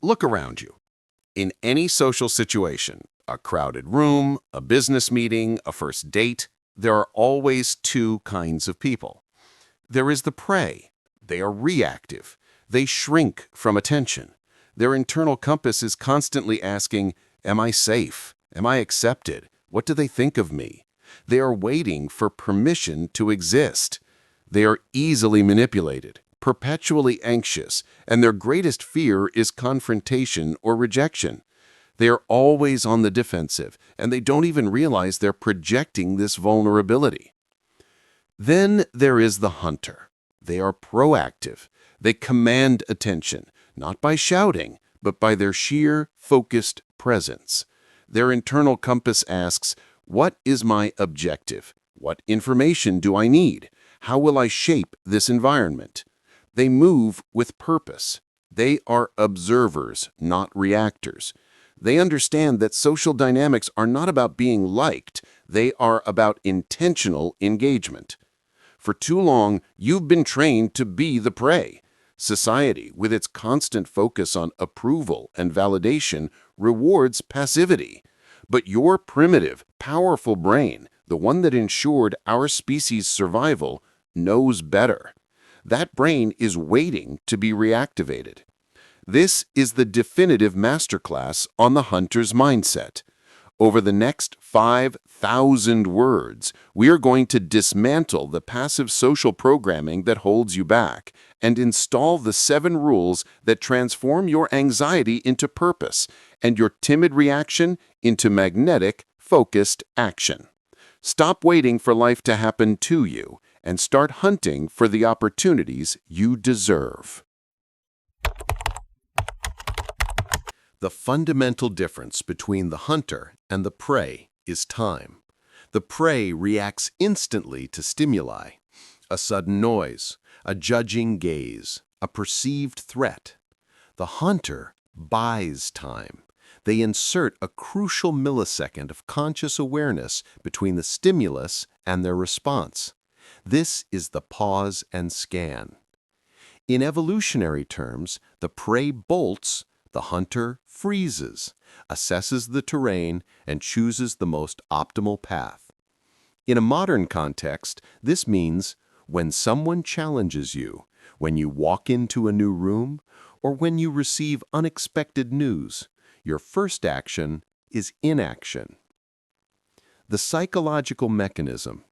Look around you. In any social situation, a crowded room, a business meeting, a first date, there are always two kinds of people. There is the prey. They are reactive. They shrink from attention. Their internal compass is constantly asking, am I safe? Am I accepted? What do they think of me? They are waiting for permission to exist. They are easily manipulated, perpetually anxious, and their greatest fear is confrontation or rejection. They are always on the defensive, and they don't even realize they're projecting this vulnerability. Then there is the hunter. They are proactive. They command attention, not by shouting, but by their sheer, focused presence. Their internal compass asks, what is my objective? What information do I need? How will I shape this environment? They move with purpose. They are observers, not reactors. They understand that social dynamics are not about being liked. They are about intentional engagement. For too long, you've been trained to be the prey. Society, with its constant focus on approval and validation, rewards passivity. But your primitive, powerful brain, the one that ensured our species' survival, knows better. That brain is waiting to be reactivated. This is the definitive masterclass on the hunter's mindset. Over the next 5,000 words, we are going to dismantle the passive social programming that holds you back and install the 7 rules that transform your anxiety into purpose and your timid reaction into magnetic, focused action. Stop waiting for life to happen to you and start hunting for the opportunities you deserve. The fundamental difference between the hunter and the prey is time. The prey reacts instantly to stimuli, a sudden noise, a judging gaze, a perceived threat. The hunter buys time. They insert a crucial millisecond of conscious awareness between the stimulus and their response. This is the pause and scan. In evolutionary terms, the prey bolts, the hunter freezes, assesses the terrain, and chooses the most optimal path. In a modern context, this means when someone challenges you, when you walk into a new room, or when you receive unexpected news, your first action is inaction. The psychological mechanism.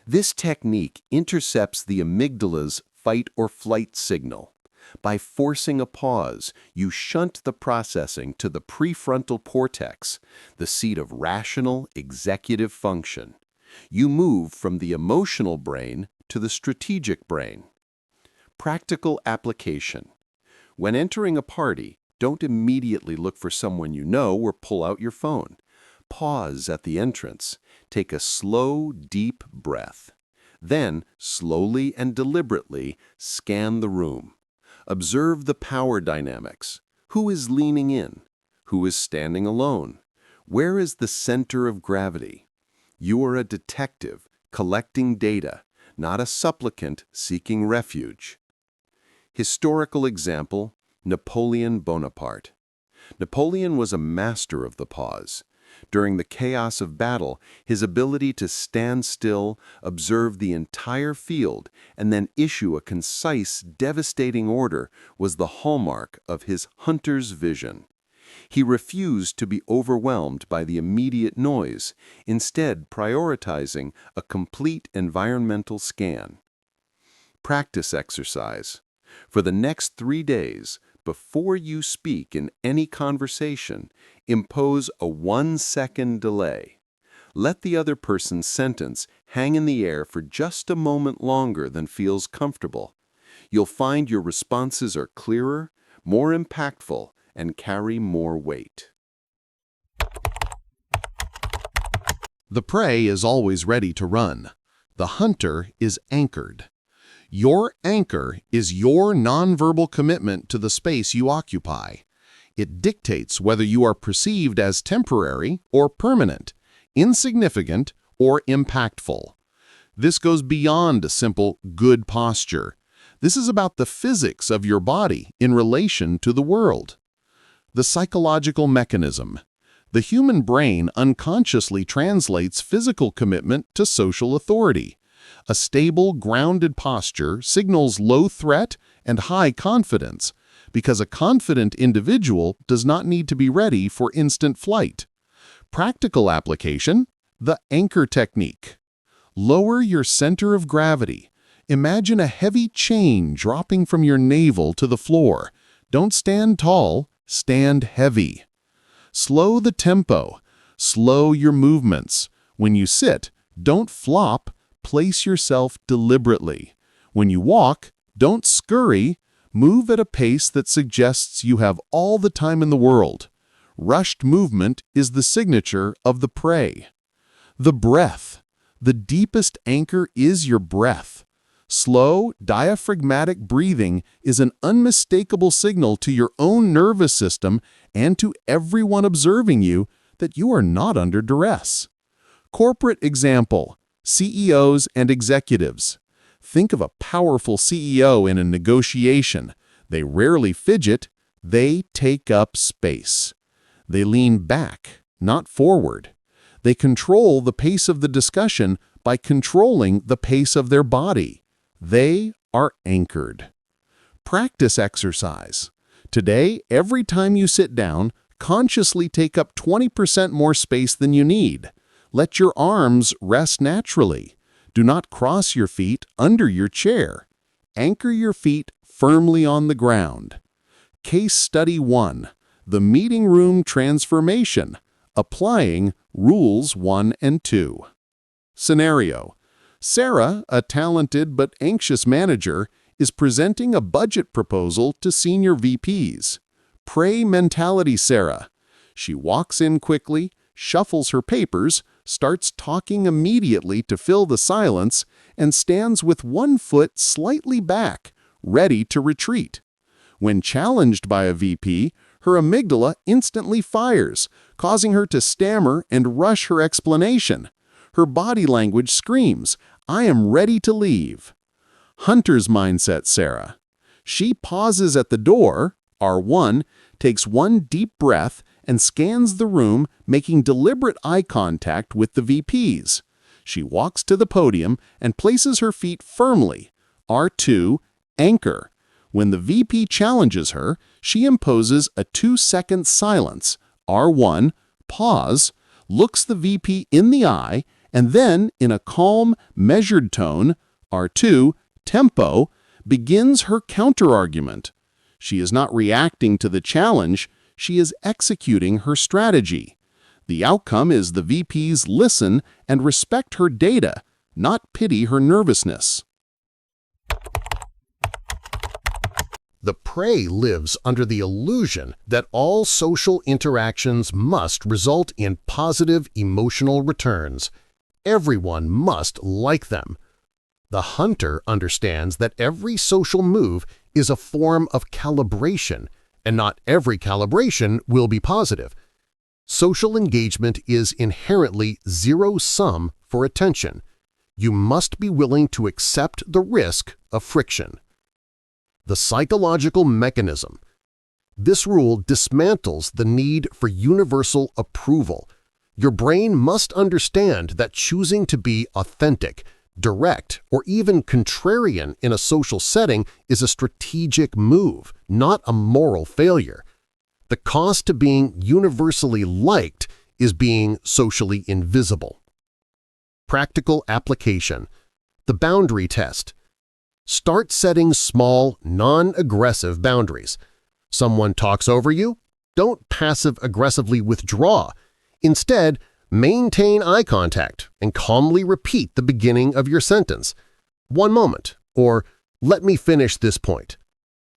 This technique intercepts the amygdala's fight or flight signal. By forcing a pause, you shunt the processing to the prefrontal cortex, the seat of rational executive function. You move from the emotional brain to the strategic brain. Practical application. When entering a party, don't immediately look for someone you know or pull out your phone. Pause at the entrance. Take a slow, deep breath. Then, slowly and deliberately, scan the room. Observe the power dynamics. Who is leaning in? Who is standing alone? Where is the center of gravity? You are a detective collecting data, not a supplicant seeking refuge. Historical example, Napoleon Bonaparte. Napoleon was a master of the pause. During the chaos of battle, his ability to stand still, observe the entire field, and then issue a concise, devastating order was the hallmark of his hunter's vision. He refused to be overwhelmed by the immediate noise, instead prioritizing a complete environmental scan. Practice exercise. For the next 3 days, before you speak in any conversation, impose a 1-second delay. Let the other person's sentence hang in the air for just a moment longer than feels comfortable. You'll find your responses are clearer, more impactful, and carry more weight. The prey is always ready to run. The hunter is anchored. Your anchor is your nonverbal commitment to the space you occupy. It dictates whether you are perceived as temporary or permanent, insignificant or impactful. This goes beyond a simple good posture. This is about the physics of your body in relation to the world. The psychological mechanism. The human brain unconsciously translates physical commitment to social authority. A stable, grounded posture signals low threat and high confidence, because a confident individual does not need to be ready for instant flight. Practical application: the anchor technique. Lower your center of gravity. Imagine a heavy chain dropping from your navel to the floor. Don't stand tall, stand heavy. Slow the tempo. Slow your movements. When you sit, don't flop, place yourself deliberately. When you walk, don't scurry, move at a pace that suggests you have all the time in the world. Rushed movement is the signature of the prey. The breath. The deepest anchor is your breath. Slow, diaphragmatic breathing is an unmistakable signal to your own nervous system and to everyone observing you that you are not under duress. Corporate example: CEOs and executives. Think of a powerful CEO in a negotiation. They rarely fidget, they take up space. They lean back, not forward. They control the pace of the discussion by controlling the pace of their body. They are anchored. Practice exercise. Today, every time you sit down, consciously take up 20% more space than you need. Let your arms rest naturally. Do not cross your feet under your chair. Anchor your feet firmly on the ground. Case Study 1. The Meeting Room Transformation. Applying Rules 1 and 2. Scenario: Sarah, a talented but anxious manager, is presenting a budget proposal to senior VPs. Prey mentality Sarah. She walks in quickly, shuffles her papers, starts talking immediately to fill the silence, and stands with one foot slightly back, ready to retreat. When challenged by a VP, her amygdala instantly fires, causing her to stammer and rush her explanation. Her body language screams, "I am ready to leave." Hunter's mindset Sarah. She pauses at the door, R1, takes one deep breath, and scans the room, making deliberate eye contact with the VPs. She walks to the podium and places her feet firmly, R2, anchor. When the VP challenges her, she imposes a 2-second silence, R1, pause, looks the VP in the eye, and then, in a calm, measured tone, R2, tempo, begins her counterargument. She is not reacting to the challenge, she is executing her strategy. The outcome is the VPs listen and respect her data, not pity her nervousness. The prey lives under the illusion that all social interactions must result in positive emotional returns. Everyone must like them. The hunter understands that every social move is a form of calibration, and not every calibration will be positive. Social engagement is inherently zero-sum for attention. You must be willing to accept the risk of friction. The psychological mechanism. This rule dismantles the need for universal approval. Your brain must understand that choosing to be authentic, direct, or even contrarian in a social setting is a strategic move, not a moral failure. The cost to being universally liked is being socially invisible. Practical application. The boundary test. Start setting small, non-aggressive boundaries. Someone talks over you? Don't passive-aggressively withdraw. Instead, maintain eye contact and calmly repeat the beginning of your sentence. "One moment," or "Let me finish this point."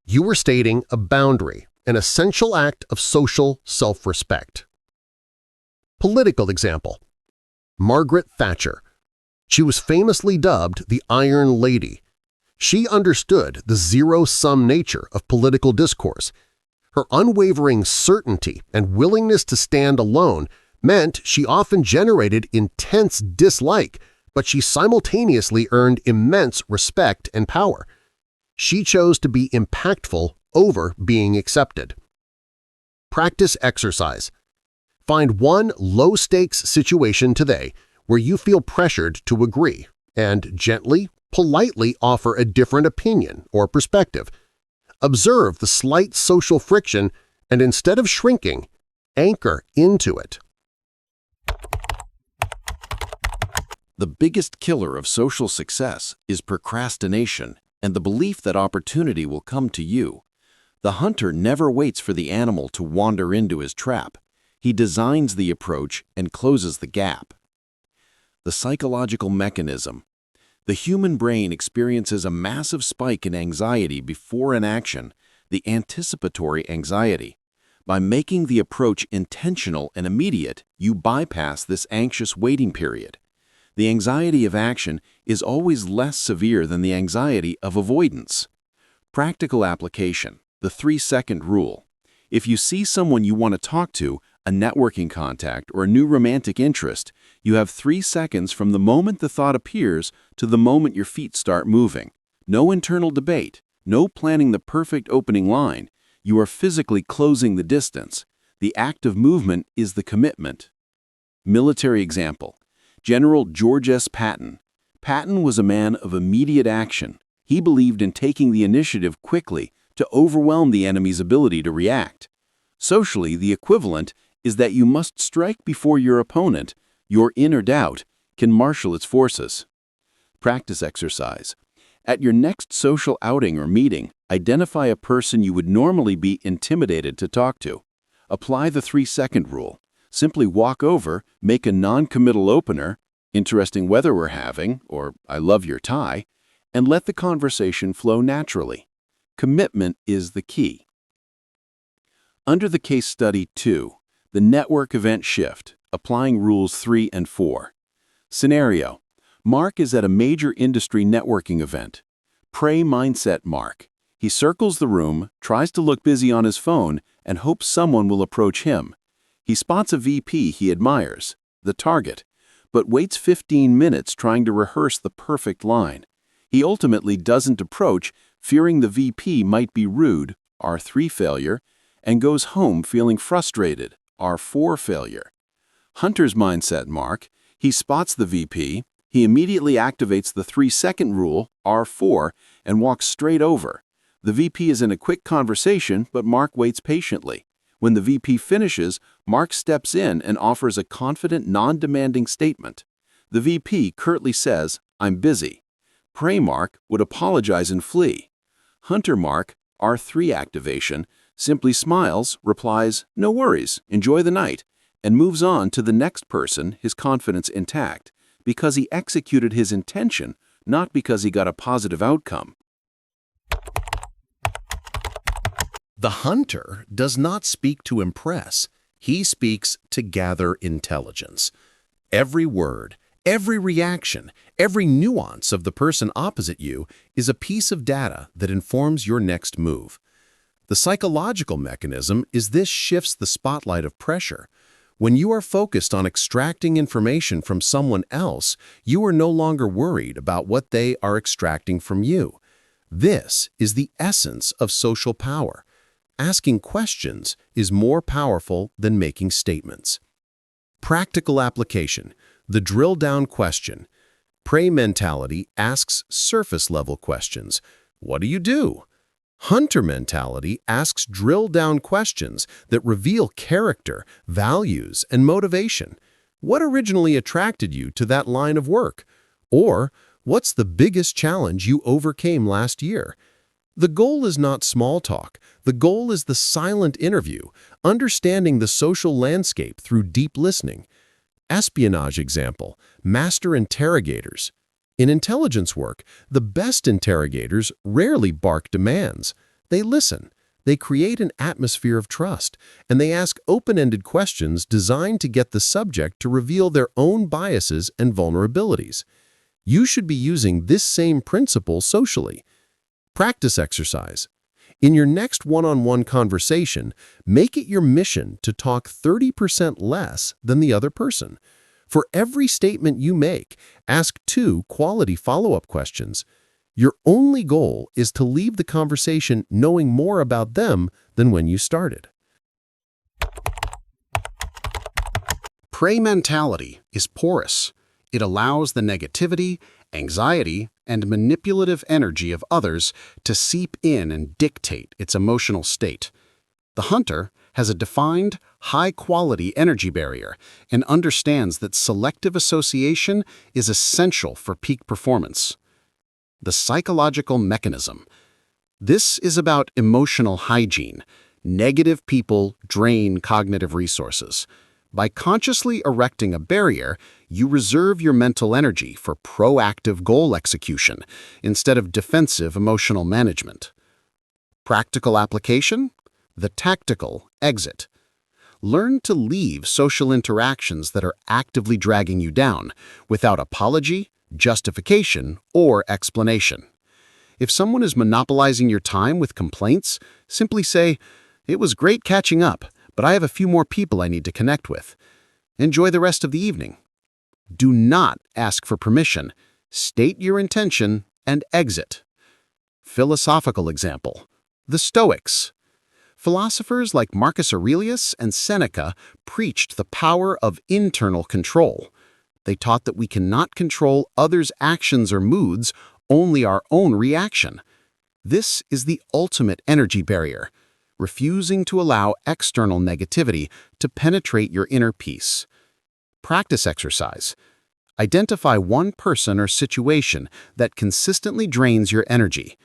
You are stating a boundary, an essential act of social self-respect. Political example. Margaret Thatcher. She was famously dubbed the Iron Lady. She understood the zero-sum nature of political discourse. Her unwavering certainty and willingness to stand alone meant she often generated intense dislike, but she simultaneously earned immense respect and power. She chose to be impactful over being accepted. Practice exercise. Find one low-stakes situation today where you feel pressured to agree and gently, politely offer a different opinion or perspective. Observe the slight social friction and instead of shrinking, anchor into it. The biggest killer of social success is procrastination and the belief that opportunity will come to you. The hunter never waits for the animal to wander into his trap. He designs the approach and closes the gap. The psychological mechanism. The human brain experiences a massive spike in anxiety before an action, the anticipatory anxiety. By making the approach intentional and immediate, you bypass this anxious waiting period. The anxiety of action is always less severe than the anxiety of avoidance. Practical application, the 3-second rule. If you see someone you want to talk to, a networking contact, or a new romantic interest, you have 3 seconds from the moment the thought appears to the moment your feet start moving. No internal debate, no planning the perfect opening line. You are physically closing the distance. The act of movement is the commitment. Military example. General George S. Patton. Patton was a man of immediate action. He believed in taking the initiative quickly to overwhelm the enemy's ability to react. Socially, the equivalent is that you must strike before your opponent, your inner doubt, can marshal its forces. Practice exercise. At your next social outing or meeting, identify a person you would normally be intimidated to talk to. Apply the 3-second rule. Simply walk over, make a non-committal opener, interesting weather we're having, or I love your tie, and let the conversation flow naturally. Commitment is the key. Under the case study 2, the network event shift, applying rules 3 and 4. Scenario. Mark is at a major industry networking event. Prey mindset Mark. He circles the room, tries to look busy on his phone, and hopes someone will approach him. He spots a VP he admires, the target, but waits 15 minutes trying to rehearse the perfect line. He ultimately doesn't approach, fearing the VP might be rude, R3 failure, and goes home feeling frustrated, R4 failure. Hunter's mindset Mark. He spots the VP, he immediately activates the 3-second rule, R4, and walks straight over. The VP is in a quick conversation, but Mark waits patiently. When the VP finishes, Mark steps in and offers a confident, non-demanding statement. The VP curtly says, "I'm busy." Prey Mark would apologize and flee. Hunter Mark, R3 activation, simply smiles, replies, "No worries, enjoy the night," and moves on to the next person, his confidence intact, because he executed his intention, not because he got a positive outcome. The hunter does not speak to impress. He speaks to gather intelligence. Every word, every reaction, every nuance of the person opposite you is a piece of data that informs your next move. The psychological mechanism is this shifts the spotlight of pressure. When you are focused on extracting information from someone else, you are no longer worried about what they are extracting from you. This is the essence of social power. Asking questions is more powerful than making statements. Practical application, the drill-down question. Prey mentality asks surface-level questions. What do you do? Hunter mentality asks drill-down questions that reveal character, values, and motivation. What originally attracted you to that line of work? Or, what's the biggest challenge you overcame last year? The goal is not small talk. The goal is the silent interview, understanding the social landscape through deep listening. Espionage example, master interrogators. In intelligence work, the best interrogators rarely bark demands. They listen. They create an atmosphere of trust, and they ask open-ended questions designed to get the subject to reveal their own biases and vulnerabilities. You should be using this same principle socially. Practice exercise. In your next one-on-one conversation, make it your mission to talk 30% less than the other person. For every statement you make, ask 2 quality follow-up questions. Your only goal is to leave the conversation knowing more about them than when you started. prey mentality is porous. It allows the negativity, anxiety, and manipulative energy of others to seep in and dictate its emotional state. The hunter has a defined, high-quality energy barrier and understands that selective association is essential for peak performance. The psychological mechanism. This is about emotional hygiene. Negative people drain cognitive resources. By consciously erecting a barrier, you reserve your mental energy for proactive goal execution instead of defensive emotional management. Practical application? The tactical exit. Learn to leave social interactions that are actively dragging you down without apology, justification, or explanation. If someone is monopolizing your time with complaints, simply say, "It was great catching up, but I have a few more people I need to connect with. Enjoy the rest of the evening." Do not ask for permission. State your intention and exit. Philosophical example. The Stoics. Philosophers like Marcus Aurelius and Seneca preached the power of internal control. They taught that we cannot control others' actions or moods, only our own reaction. This is the ultimate energy barrier, refusing to allow external negativity to penetrate your inner peace. Practice exercise. Identify one person or situation that consistently drains your energy.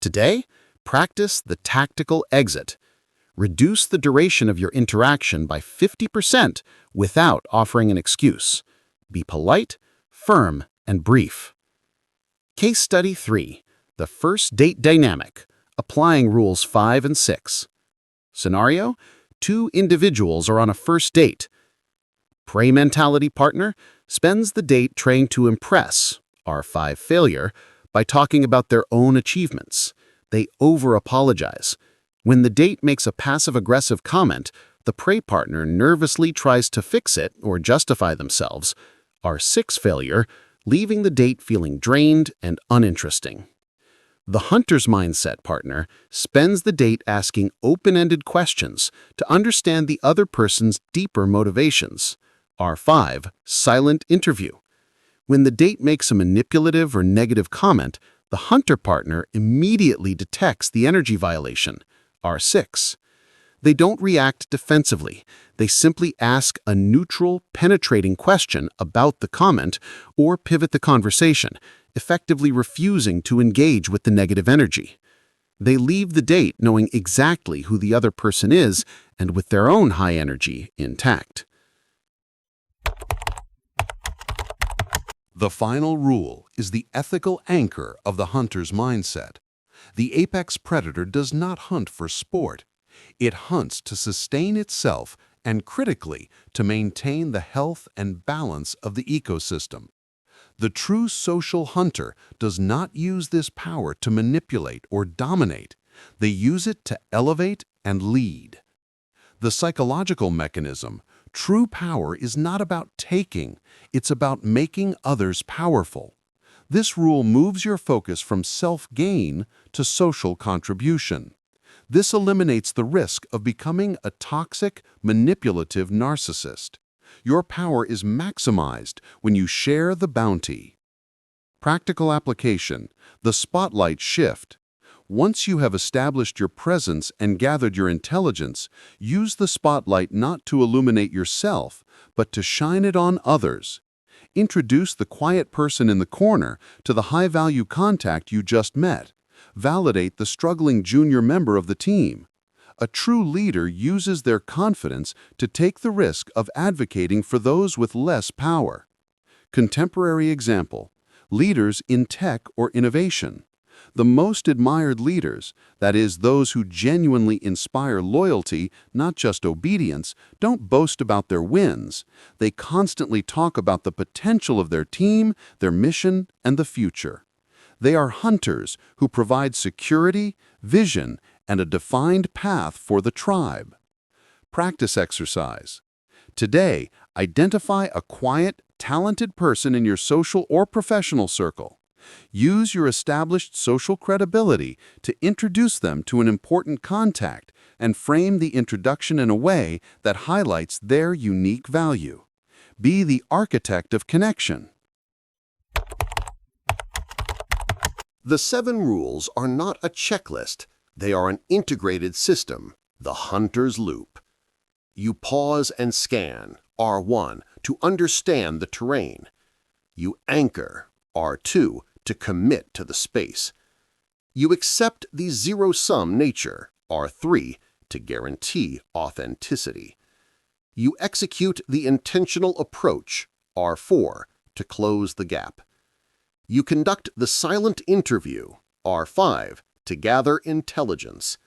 Today, practice the tactical exit. Reduce the duration of your interaction by 50% without offering an excuse. Be polite, firm, and brief. Case Study 3. The First Date Dynamic. Applying Rules 5 and 6. Scenario: 2 individuals are on a first date. Prey mentality partner spends the date trying to impress, R5 failure, by talking about their own achievements. They over-apologize. When the date makes a passive-aggressive comment, the prey partner nervously tries to fix it or justify themselves, R6 failure, leaving the date feeling drained and uninteresting. The hunter's mindset partner spends the date asking open-ended questions to understand the other person's deeper motivations, R5 silent interview. When the date makes a manipulative or negative comment, the hunter partner immediately detects the energy violation, R6. They don't react defensively. They simply ask a neutral, penetrating question about the comment or pivot the conversation, effectively refusing to engage with the negative energy. They leave the date knowing exactly who the other person is and with their own high energy intact. The final rule is the ethical anchor of the hunter's mindset. The apex predator does not hunt for sport. It hunts to sustain itself and, critically, to maintain the health and balance of the ecosystem. The true social hunter does not use this power to manipulate or dominate. They use it to elevate and lead. The psychological mechanism. True power is not about taking, it's about making others powerful. This rule moves your focus from self-gain to social contribution. This eliminates the risk of becoming a toxic, manipulative narcissist. Your power is maximized when you share the bounty. Practical application. The spotlight shift. Once you have established your presence and gathered your intelligence, use the spotlight not to illuminate yourself, but to shine it on others. Introduce the quiet person in the corner to the high-value contact you just met. Validate the struggling junior member of the team. A true leader uses their confidence to take the risk of advocating for those with less power. Contemporary example. Leaders in tech or innovation. The most admired leaders, that is, those who genuinely inspire loyalty, not just obedience, don't boast about their wins. They constantly talk about the potential of their team, their mission, and the future. They are hunters who provide security, vision, and a defined path for the tribe. Practice exercise. Today, identify a quiet, talented person in your social or professional circle. Use your established social credibility to introduce them to an important contact and frame the introduction in a way that highlights their unique value. Be the architect of connection. The 7 rules are not a checklist. They are an integrated system, the hunter's loop. You pause and scan, R1, to understand the terrain. You anchor, R2, to commit to the space. You accept the zero-sum nature, R3, to guarantee authenticity. You execute the intentional approach, R4, to close the gap. You conduct the silent interview, R5, to gather intelligence.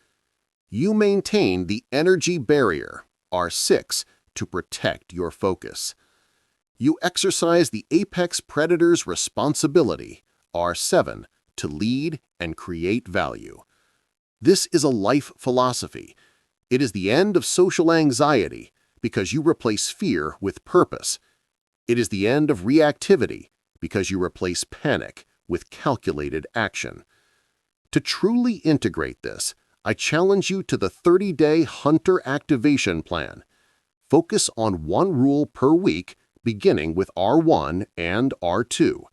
You maintain the energy barrier, R6, to protect your focus. You exercise the apex predator's responsibility, R7, to lead and create value. This is a life philosophy. It is the end of social anxiety because you replace fear with purpose. It is the end of reactivity because you replace panic with calculated action. To truly integrate this, I challenge you to the 30-day Hunter Activation Plan. Focus on 1 rule per week, beginning with R1 and R2.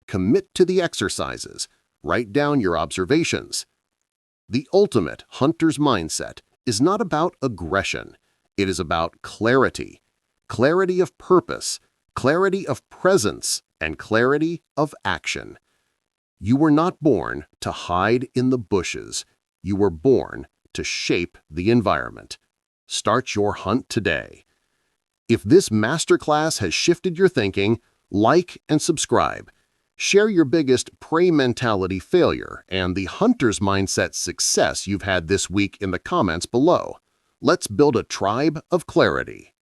Commit to the exercises. Write down your observations. The ultimate hunter's mindset is not about aggression. It is about clarity. Clarity of purpose, clarity of presence, and clarity of action. You were not born to hide in the bushes. You were born to shape the environment. Start your hunt today. If this masterclass has shifted your thinking, like and subscribe. Share your biggest prey mentality failure and the hunter's mindset success you've had this week in the comments below. Let's build a tribe of clarity.